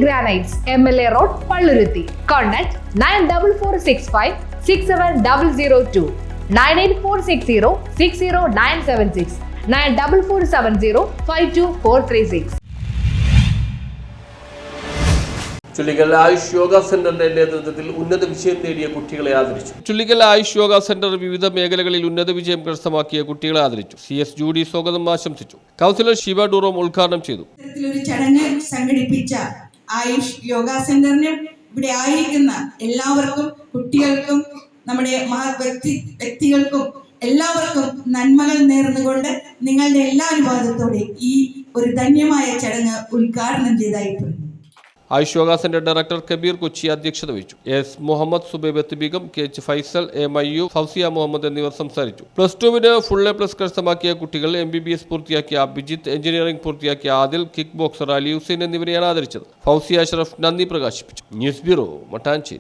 Granites, MLA Road, Palluruthi. Contact 9446567002, 98460 94470 Chullickal Ayush yoga സെന്ററിന്റെ നേതൃത്വത്തിൽ ഉന്നത വിജയം നേടിയ കുട്ടികളെ ആദരിച്ചു. ചുള്ളിക്കൽ ആയുഷ് യോഗ സെന്റർ വിവിധ മേഖലകളിൽ ഉന്നത വിജയം കരസ്ഥമാക്കിയ കുട്ടികളെ ആദരിച്ചു. CS ജൂഡി സ്വാഗതം ആശംസിച്ചു. കൗൺസിലർ ശിവ ഡൂറോം ഉദ്ഘാടനം ചെയ്തു. ഒരു ചടങ്ങ് സംഘടിപ്പിച്ച ആയുഷ് യോഗ സെന്ററിനും ഇവിടെ ആയിരിക്കുന്ന എല്ലാവർക്കും, കുട്ടികൾക്കും, നമ്മുടെ വ്യക്തികൾക്കും എല്ലാവർക്കും നന്മകൾ നേർന്നുകൊണ്ട് നിങ്ങളുടെ എല്ലാ അനുവാദത്തോടെ ഈ ഒരു ധന്യമായ ചടങ്ങ് ഉദ്ഘാടനം ചെയ്തായിട്ടുണ്ട്. ആയുഷ് യോഗ സെന്റർ ഡയറക്ടർ കബീർ കൊച്ചി അധ്യക്ഷത വഹിച്ചു. S Muhammad, സുബൈബത്ത് Begum, KH Faisal, A മയ്യു, Fousiya Muhammad എന്നിവർ സംസാരിച്ചു. +2 ഫുൾ A+ കരസ്ഥമാക്കിയ കുട്ടികൾ, MBBS പൂർത്തിയാക്കിയ അഭിജിത്ത്, എഞ്ചിനീയറിംഗ് പൂർത്തിയാക്കിയ ആദിൽ, കിക്ക് ബോക്സർ അലി ഹുസൈൻ എന്നിവരെയാണ് ആദരിച്ചത്. ഫൗസിയ അഷ്റഫ് നന്ദി പ്രകാശിപ്പിച്ചു. News bureau, Mattancherry.